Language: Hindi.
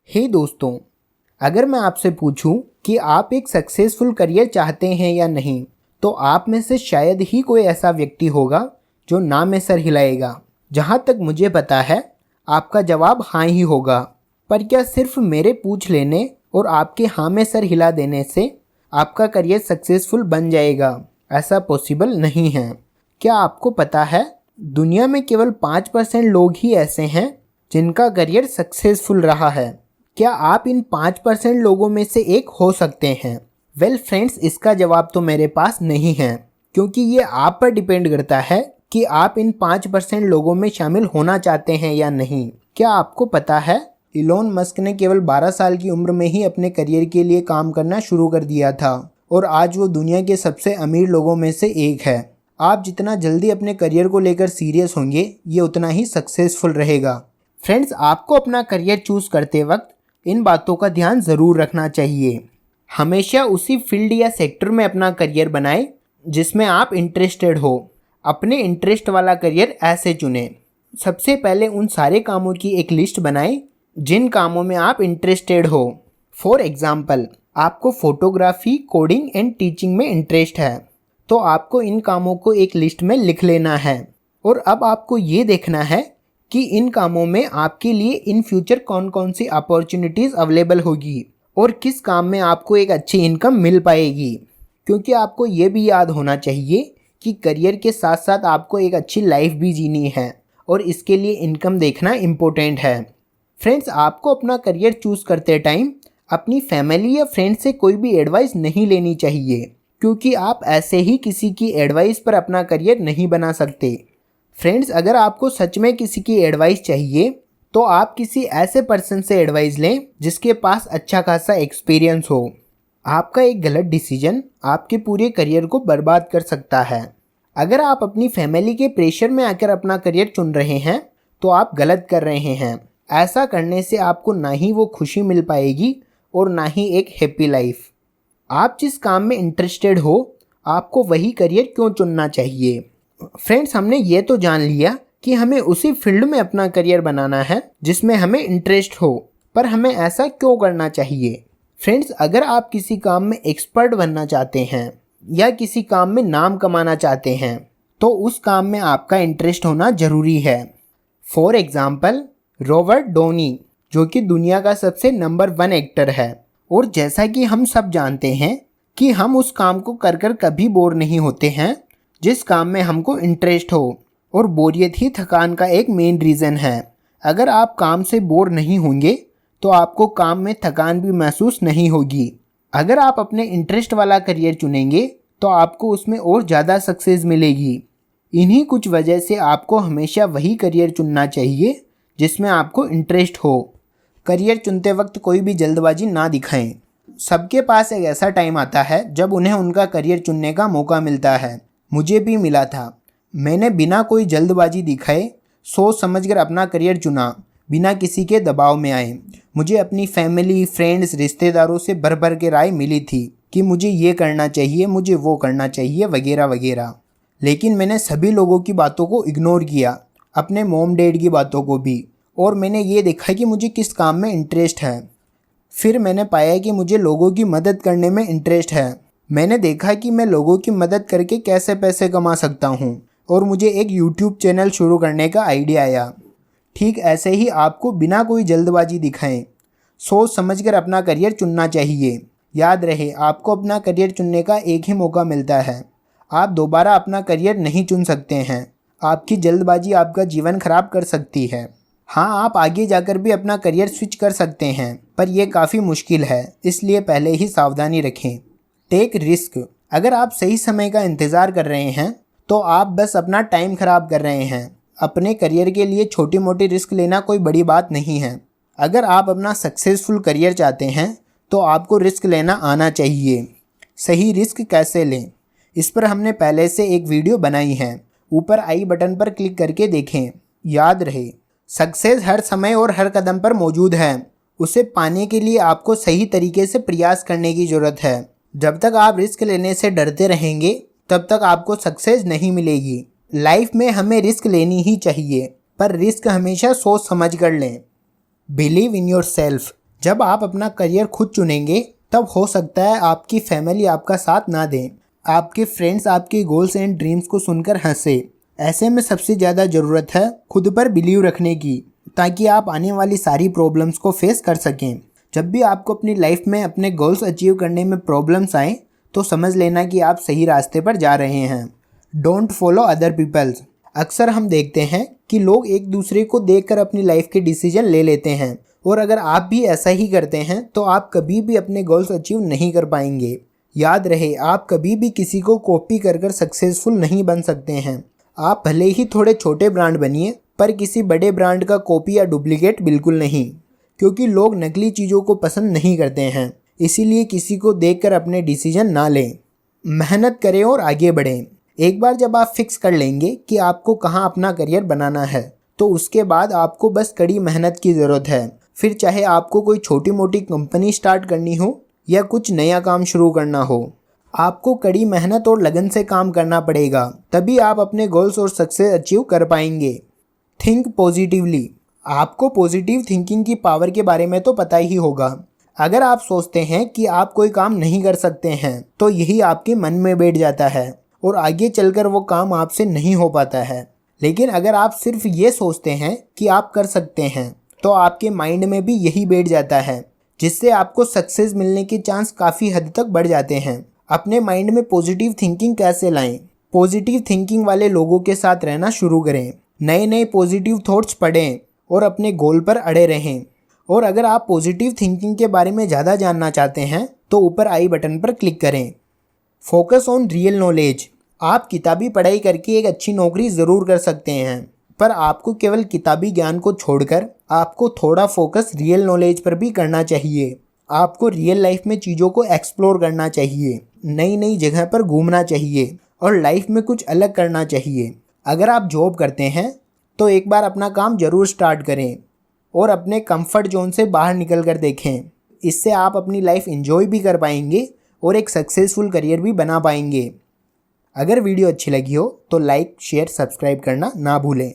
हे दोस्तों, अगर मैं आपसे पूछूं कि आप एक सक्सेसफुल करियर चाहते हैं या नहीं, तो आप में से शायद ही कोई ऐसा व्यक्ति होगा जो ना में सर हिलाएगा। जहां तक मुझे पता है, आपका जवाब हाँ ही होगा। पर क्या सिर्फ मेरे पूछ लेने और आपके हाँ में सर हिला देने से आपका करियर सक्सेसफुल बन जाएगा? ऐसा पॉसिबल नहीं है। क्या आपको पता है, दुनिया में केवल 5% लोग ही ऐसे हैं जिनका करियर सक्सेसफुल रहा है। क्या आप इन 5% लोगों में से एक हो सकते हैं? वेल फ्रेंड्स, इसका जवाब तो मेरे पास नहीं है, क्योंकि ये आप पर डिपेंड करता है कि आप इन 5% लोगों में शामिल होना चाहते हैं या नहीं। क्या आपको पता है, इलोन मस्क ने केवल 12 साल की उम्र में ही अपने करियर के लिए काम करना शुरू कर दिया था और आज वो दुनिया के सबसे अमीर लोगों में से एक है। आप जितना जल्दी अपने करियर को लेकर सीरियस होंगे, ये उतना ही सक्सेसफुल रहेगा। फ्रेंड्स, आपको अपना करियर चूज़ करते वक्त इन बातों का ध्यान ज़रूर रखना चाहिए। हमेशा उसी फील्ड या सेक्टर में अपना करियर बनाएं जिसमें आप इंटरेस्टेड हो। अपने इंटरेस्ट वाला करियर ऐसे चुनें। सबसे पहले उन सारे कामों की एक लिस्ट बनाएं जिन कामों में आप इंटरेस्टेड हो। फॉर एग्ज़ाम्पल, आपको फोटोग्राफी, कोडिंग एंड टीचिंग में इंटरेस्ट है, तो आपको इन कामों को एक लिस्ट में लिख लेना है। और अब आपको ये देखना है कि इन कामों में आपके लिए इन फ्यूचर कौन कौन सी अपॉर्चुनिटीज़ अवेलेबल होगी और किस काम में आपको एक अच्छी इनकम मिल पाएगी। क्योंकि आपको ये भी याद होना चाहिए कि करियर के साथ साथ आपको एक अच्छी लाइफ भी जीनी है और इसके लिए इनकम देखना इम्पोर्टेंट है। फ्रेंड्स, आपको अपना करियर चूज़ करते टाइम अपनी फैमिली या फ्रेंड से कोई भी एडवाइस नहीं लेनी चाहिए, क्योंकि आप ऐसे ही किसी की एडवाइस पर अपना करियर नहीं बना सकते। फ्रेंड्स, अगर आपको सच में किसी की एडवाइस चाहिए तो आप किसी ऐसे पर्सन से एडवाइस लें जिसके पास अच्छा खासा एक्सपीरियंस हो। आपका एक गलत डिसीजन आपके पूरे करियर को बर्बाद कर सकता है। अगर आप अपनी फैमिली के प्रेशर में आकर अपना करियर चुन रहे हैं तो आप गलत कर रहे हैं। ऐसा करने से आपको ना ही वो खुशी मिल पाएगी और ना ही एक हैप्पी लाइफ। आप जिस काम में इंटरेस्टेड हो, आपको वही करियर क्यों चुनना चाहिए। फ्रेंड्स, हमने ये तो जान लिया कि हमें उसी फील्ड में अपना करियर बनाना है जिसमें हमें इंटरेस्ट हो, पर हमें ऐसा क्यों करना चाहिए। फ्रेंड्स, अगर आप किसी काम में एक्सपर्ट बनना चाहते हैं या किसी काम में नाम कमाना चाहते हैं, तो उस काम में आपका इंटरेस्ट होना ज़रूरी है। फॉर एग्ज़ाम्पल, रॉबर्ट डॉनी, जो कि दुनिया का सबसे नंबर 1 एक्टर है, और जैसा कि हम सब जानते हैं कि हम उस काम को कर कर कभी बोर नहीं होते हैं जिस काम में हमको इंटरेस्ट हो, और बोरियत ही थकान का एक मेन रीज़न है। अगर आप काम से बोर नहीं होंगे तो आपको काम में थकान भी महसूस नहीं होगी। अगर आप अपने इंटरेस्ट वाला करियर चुनेंगे तो आपको उसमें और ज़्यादा सक्सेस मिलेगी। इन्हीं कुछ वजह से आपको हमेशा वही करियर चुनना चाहिए जिसमें आपको इंटरेस्ट हो। करियर चुनते वक्त कोई भी जल्दबाजी ना दिखाएं। सबके पास एक ऐसा टाइम आता है जब उन्हें उनका करियर चुनने का मौका मिलता है। मुझे भी मिला था। मैंने बिना कोई जल्दबाजी दिखाए सोच समझकर अपना करियर चुना, बिना किसी के दबाव में आए। मुझे अपनी फैमिली, फ्रेंड्स, रिश्तेदारों से भर भर के राय मिली थी कि मुझे ये करना चाहिए, मुझे वो करना चाहिए, वगैरह वगैरह। लेकिन मैंने सभी लोगों की बातों को इग्नोर किया, अपने मॉम डैड की बातों को भी, और मैंने ये देखा कि मुझे किस काम में इंटरेस्ट है। फिर मैंने पाया कि मुझे लोगों की मदद करने में इंटरेस्ट है। मैंने देखा कि मैं लोगों की मदद करके कैसे पैसे कमा सकता हूँ, और मुझे एक YouTube चैनल शुरू करने का आइडिया आया। ठीक ऐसे ही आपको बिना कोई जल्दबाजी दिखाएं सोच समझकर अपना करियर चुनना चाहिए। याद रहे, आपको अपना करियर चुनने का एक ही मौका मिलता है। आप दोबारा अपना करियर नहीं चुन सकते हैं। आपकी जल्दबाजी आपका जीवन खराब कर सकती है। हाँ, आप आगे जाकर भी अपना करियर स्विच कर सकते हैं, पर यह काफ़ी मुश्किल है, इसलिए पहले ही सावधानी रखें। Take risk. अगर आप सही समय का इंतज़ार कर रहे हैं तो आप बस अपना टाइम ख़राब कर रहे हैं। अपने करियर के लिए छोटी मोटी रिस्क लेना कोई बड़ी बात नहीं है। अगर आप अपना सक्सेसफुल करियर चाहते हैं तो आपको रिस्क लेना आना चाहिए। सही रिस्क कैसे लें, इस पर हमने पहले से एक वीडियो बनाई है, ऊपर आई बटन पर क्लिक करके देखें। याद रहे, सक्सेस हर समय और हर कदम पर मौजूद है। उसे पाने के लिए आपको सही तरीके से प्रयास करने की ज़रूरत है। जब तक आप रिस्क लेने से डरते रहेंगे तब तक आपको सक्सेस नहीं मिलेगी। लाइफ में हमें रिस्क लेनी ही चाहिए, पर रिस्क हमेशा सोच समझ कर लें। Believe in your self. जब आप अपना करियर खुद चुनेंगे तब हो सकता है आपकी फैमिली आपका साथ ना दें, आपके फ्रेंड्स आपके गोल्स एंड ड्रीम्स को सुनकर हंसे। ऐसे में सबसे ज़्यादा ज़रूरत है खुद पर बिलीव रखने की, ताकि आप आने वाली सारी प्रॉब्लम्स को फेस कर सकें। जब भी आपको अपनी लाइफ में अपने गोल्स अचीव करने में प्रॉब्लम्स आएँ तो समझ लेना कि आप सही रास्ते पर जा रहे हैं। Don't follow other peoples. अक्सर हम देखते हैं कि लोग एक दूसरे को देखकर अपनी लाइफ के डिसीजन ले लेते हैं, और अगर आप भी ऐसा ही करते हैं तो आप कभी भी अपने गोल्स अचीव नहीं कर पाएंगे। याद रहे, आप कभी भी किसी को कॉपी कर कर सक्सेसफुल नहीं बन सकते हैं। आप भले ही थोड़े छोटे ब्रांड बनिए, पर किसी बड़े ब्रांड का कॉपी या डुप्लीकेट बिल्कुल नहीं, क्योंकि लोग नकली चीज़ों को पसंद नहीं करते हैं। इसीलिए किसी को देखकर अपने डिसीजन ना लें। मेहनत करें और आगे बढ़ें। एक बार जब आप फिक्स कर लेंगे कि आपको कहाँ अपना करियर बनाना है, तो उसके बाद आपको बस कड़ी मेहनत की ज़रूरत है। फिर चाहे आपको कोई छोटी मोटी कंपनी स्टार्ट करनी हो या कुछ नया काम शुरू करना हो, आपको कड़ी मेहनत और लगन से काम करना पड़ेगा, तभी आप अपने गोल्स और सक्सेस अचीव कर पाएंगे। Think positively. आपको पॉजिटिव थिंकिंग की पावर के बारे में तो पता ही होगा। अगर आप सोचते हैं कि आप कोई काम नहीं कर सकते हैं, तो यही आपके मन में बैठ जाता है और आगे चलकर वो काम आपसे नहीं हो पाता है। लेकिन अगर आप सिर्फ ये सोचते हैं कि आप कर सकते हैं, तो आपके माइंड में भी यही बैठ जाता है, जिससे आपको सक्सेस मिलने के चांस काफ़ी हद तक बढ़ जाते हैं। अपने माइंड में पॉजिटिव थिंकिंग कैसे लाएं? पॉजिटिव थिंकिंग वाले लोगों के साथ रहना शुरू करें, नए नए पॉजिटिव थॉट्स पढ़ें और अपने गोल पर अड़े रहें। और अगर आप पॉजिटिव थिंकिंग के बारे में ज़्यादा जानना चाहते हैं तो ऊपर आई बटन पर क्लिक करें। Focus on real knowledge. आप किताबी पढ़ाई करके एक अच्छी नौकरी ज़रूर कर सकते हैं, पर आपको केवल किताबी ज्ञान को छोड़कर आपको थोड़ा फोकस रियल नॉलेज पर भी करना चाहिए। आपको रियल लाइफ में चीज़ों को एक्सप्लोर करना चाहिए, नई नई जगह पर घूमना चाहिए और लाइफ में कुछ अलग करना चाहिए। अगर आप जॉब करते हैं तो एक बार अपना काम ज़रूर स्टार्ट करें और अपने कंफर्ट जोन से बाहर निकल कर देखें। इससे आप अपनी लाइफ एंजॉय भी कर पाएंगे और एक सक्सेसफुल करियर भी बना पाएंगे। अगर वीडियो अच्छी लगी हो तो लाइक, शेयर, सब्सक्राइब करना ना भूलें।